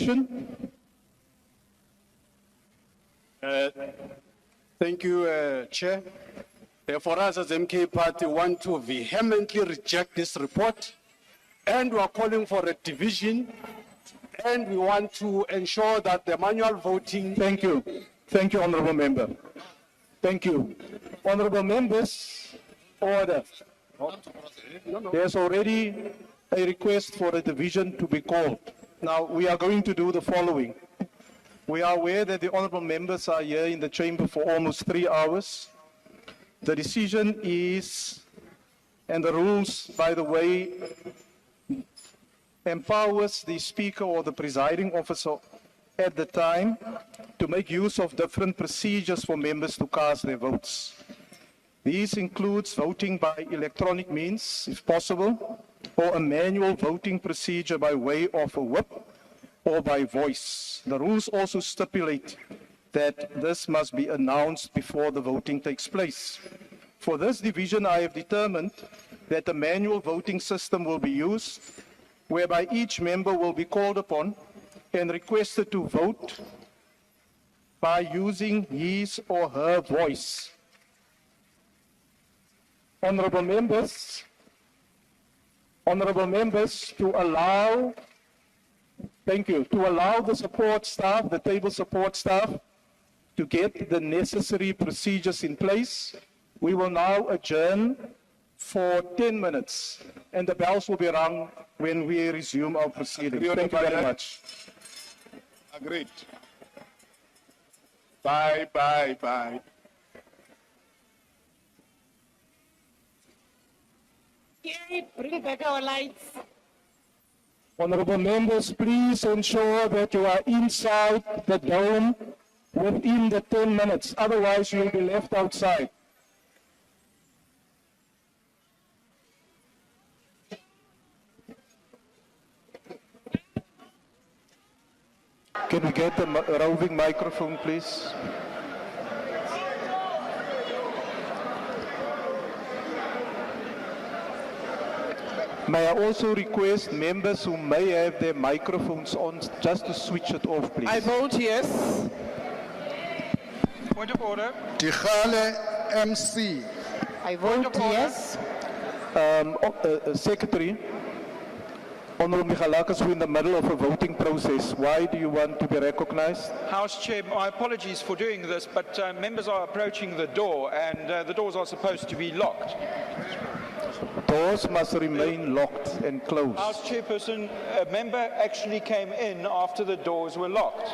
division. Thank you, Chair. For us as MK Party, we want to vehemently reject this report, and we are calling for a division, and we want to ensure that the manual voting. Thank you. Thank you, Honorable Member. Thank you. Honorable Members, order. There's already a request for a division to be called. Now, we are going to do the following. We are aware that the honorable members are here in the chamber for almost 3 hours. The decision is, and the rules, by the way, empowers the speaker or the presiding officer at the time to make use of different procedures for members to cast their votes. These includes voting by electronic means, if possible, or a manual voting procedure by way of a whip or by voice. The rules also stipulate that this must be announced before the voting takes place. For this division, I have determined that a manual voting system will be used, whereby each member will be called upon and requested to vote by using his or her voice. Honorable members, to allow, thank you, to allow the support staff, the table support staff, to get the necessary procedures in place, we will now adjourn for 10 minutes, and the bells will be rung when we resume our proceedings. Thank you very much. Agreed. Bye, bye, bye. Okay, bring back our lights. Honorable members, please ensure that you are inside the dome within the 10 minutes. Otherwise, you'll be left outside. Can we get the roving microphone, please? May I also request members who may have their microphones on just to switch it off, please. I vote yes. Point of order. Tigale MC. I vote yes. Secretary, Honorable Michalakas, we're in the middle of a voting process. Why do you want to be recognized? House Chair, my apologies for doing this, but members are approaching the door and the doors are supposed to be locked. Doors must remain locked and closed. House Chairperson, a member actually came in after the doors were locked.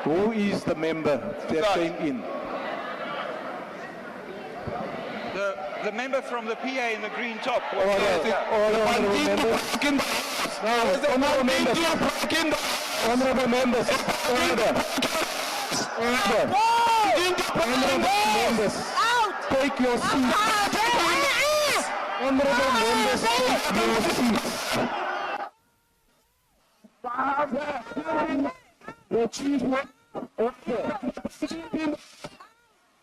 Who is the member that came in? The member from the PA in the green top. Honorable members, take your seats. Honorable members, take your seats. The chief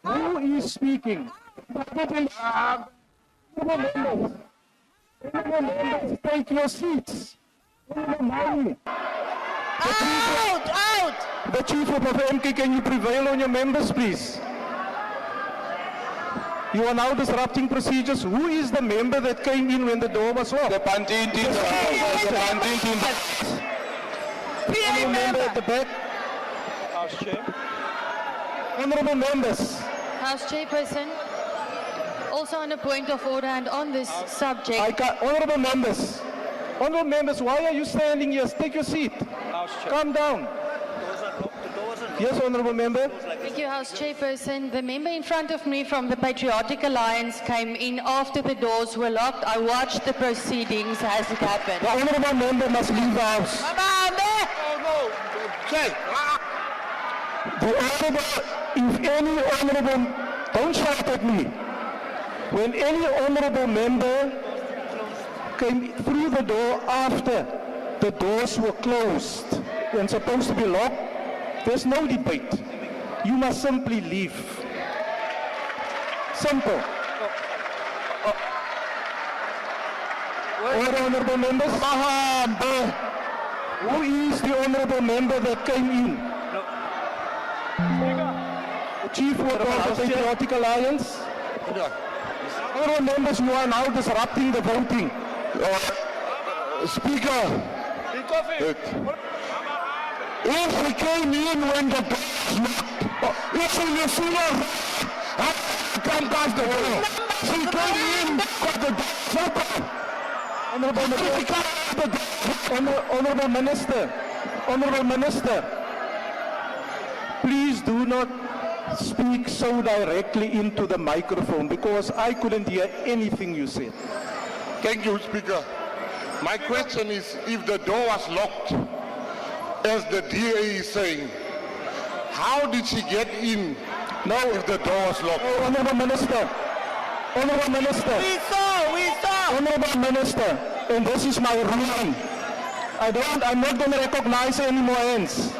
who is speaking? Honorable members, take your seats. Out! The chief of MK, can you prevail on your members, please? You are now disrupting procedures. Who is the member that came in when the door was locked? The Pandit in the house. Honorable member at the back. House Chair. Honorable members. House Chairperson, also on a point of order and on this subject. Honorable members, why are you standing here? Take your seat. Calm down. Yes, Honorable Member. Thank you, House Chairperson. The member in front of me from the Patriotic Alliance came in after the doors were locked. I watched the proceedings as it happened. The Honorable Member must leave the house. The Honorable, if any Honorable, don't shout at me. When any Honorable Member came through the door after the doors were closed and supposed to be locked, there's no debate. You must simply leave. Simple. Order, honorable members. Who is the honorable member that came in? The Chief Whip of the Patriotic Alliance. Honorable members, you are now disrupting the voting. Speaker, if he came in when the door was locked, if he seen come past the door, he came in because the door was open. Honorable Minister, please do not speak so directly into the microphone because I couldn't hear anything you said. Thank you, Speaker. My question is, if the door was locked, as the DA is saying, how did she get in now if the door was locked? Oh, Honorable Minister, We saw. Honorable Minister, and this is my ruling. I'm not going to recognize any more hands.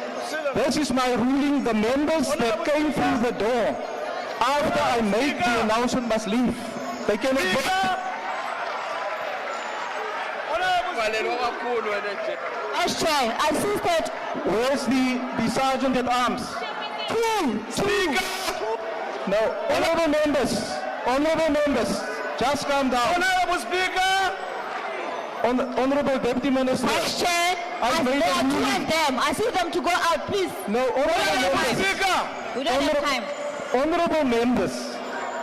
This is my ruling. The members that came through the door after I made the announcement must leave. They cannot vote. As Chair, I see that. Where's the Sergeant at Arms? Speaker. No, honorable members, just calm down. Honorable Speaker. Honorable Deputy Minister. As Chair, I've made there a are two ruling. of them. I see them to go out, please. No, honorable members. We don't have time. Honorable members,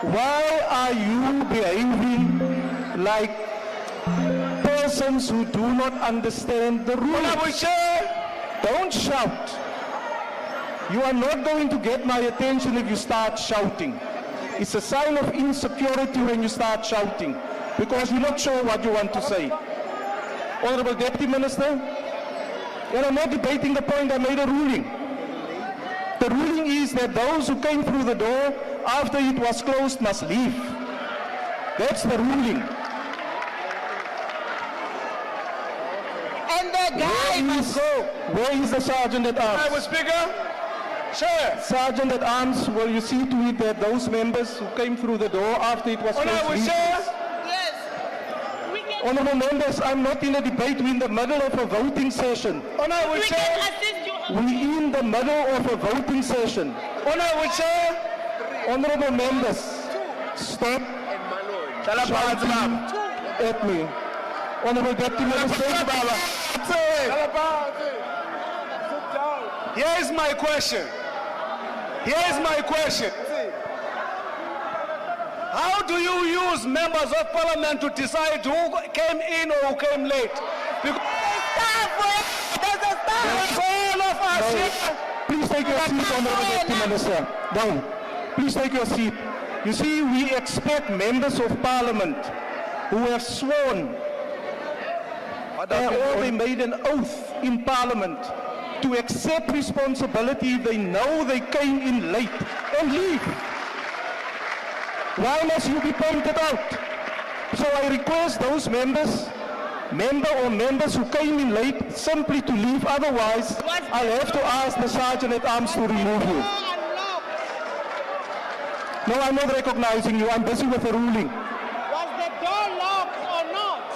why are you behaving like persons who do not understand the rules? Don't shout. You are not going to get my attention if you start shouting. It's a sign of insecurity when you start shouting because you're not sure what you want to say. Honorable Deputy Minister, and I'm not debating the point, I made a ruling. The ruling is that those who came through the door after it was closed must leave. That's the ruling. And the guy must go. Where is the Sergeant at Arms? Honorable Speaker. Chair. Sergeant at Arms, will you see to it that those members who came through the door after it was closed Honorable leave? Chair. Honorable members, I'm not in a debate. We're in the middle of a voting session. Honorable Chair. We're in the middle of a voting session. Honorable Chair. Honorable members, stop shouting at me. Honorable Deputy Minister. Here's my question. How do you use members of parliament to decide who came in or who came late? Because There's a staff. all of us here. Please take your seat, Honorable Deputy Minister. Down. Please take your seat. You see, we expect members of parliament who have sworn, or they made an oath in parliament to accept responsibility if they know they came in late and leave. Why must you be pointed out? So I request those members who came in late simply to leave. Otherwise, I'll have to ask the Sergeant at Arms to remove you. No, I'm not recognizing you. I'm busy with the ruling. Was the door locked or not?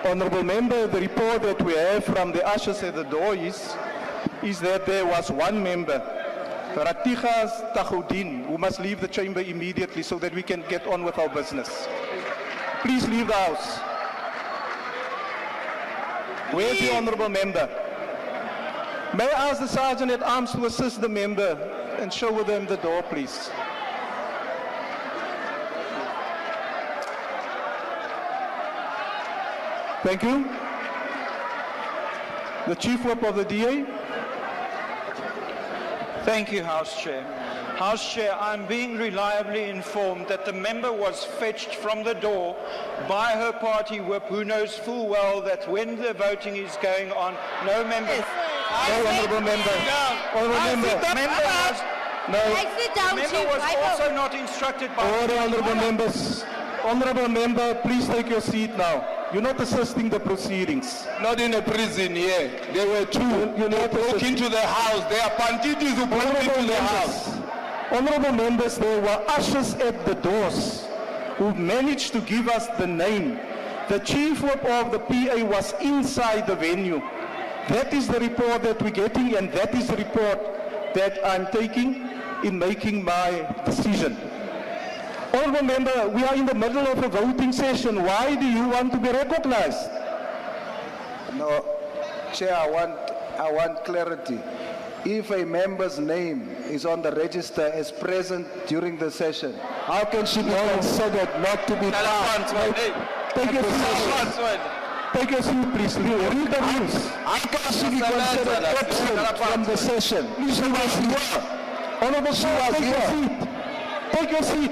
Honorable Member, the report that we have from the ushers at the door is that there was one member, Ratigas Tagoudin, who must leave the chamber immediately so that we can get on with our business. Please leave the house. Where's the honorable member? May I ask the Sergeant at Arms to assist the member and show them the door, please? Thank you. The Chief Whip of the DA. Thank you, House Chair. House Chair, I'm being reliably informed that the member was fetched from the door by her party whip, who knows full well that when the voting is going on, no member... No, honorable member. Honorable member. No. Sit down, Member Chief. was also not instructed by... Order, honourable members. Honourable member, please take your seat now. You're not assisting the proceedings. Not in a prison here. There were two. You're They not broke assisting. into the house. There are banditis who broke Honourable into the members, house. honourable members, there were ushers at the doors who managed to give us the name. The chief whip of the PA was inside the venue. That is the report that we're getting, and that is the report that I'm taking in making my decision. Honourable member, we are in the middle of a voting session. Why do you want to be recognized? No, Chair, I want clarity. If a member's name is on the register as present during the session, how can she be considered not to be part? Take your seat. Take your seat, please. Read the rules. How can she be considered absent from the session? She was here. Honourable Chair, take your seat. Take your seat.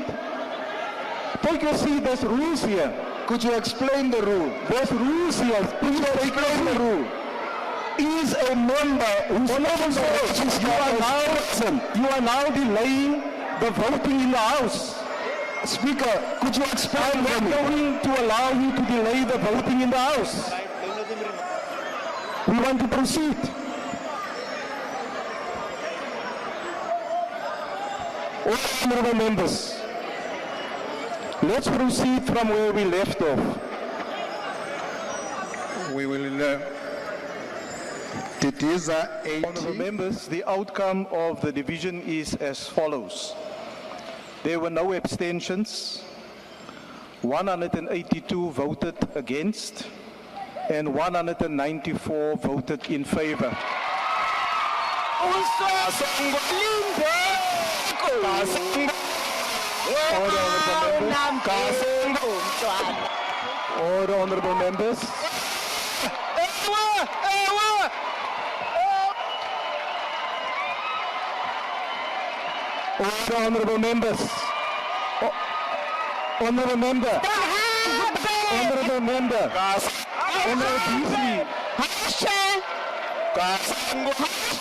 Take your seat. There's rules here. Could you explain the rule? There's rules here. Please explain the rule. Is a member who's you are now delaying the voting in the House. Speaker, could you explain for me? I'm going to allow you to delay the voting in the House. We want to proceed. Honourable members, let's proceed from where we left off. We will... Titiza Honourable 80. members, the outcome of the division is as follows. There were no abstentions. 182 voted against, and 194 voted in favour. Order, honourable members. Order, honourable members. Honourable member. Honourable member. Honourable Beasley.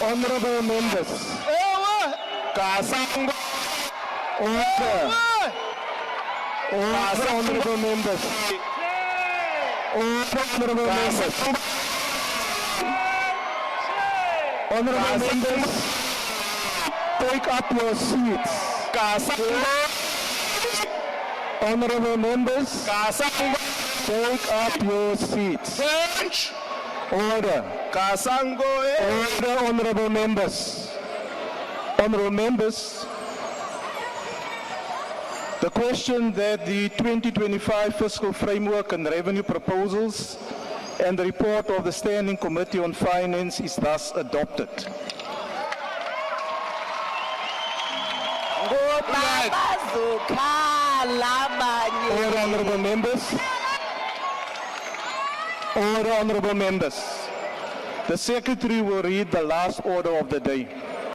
Honourable members. Order. Order, honourable members. Order, honourable members. Honourable members, take up your seats. Honourable members, take up your seats. Order. Order, honourable members. Honourable members, the question that the 2025 Fiscal Framework and Revenue Proposals and the report of the Standing Committee on Finance is thus adopted. Order, honourable members. Order, honourable members. The Secretary will read the last order of the day.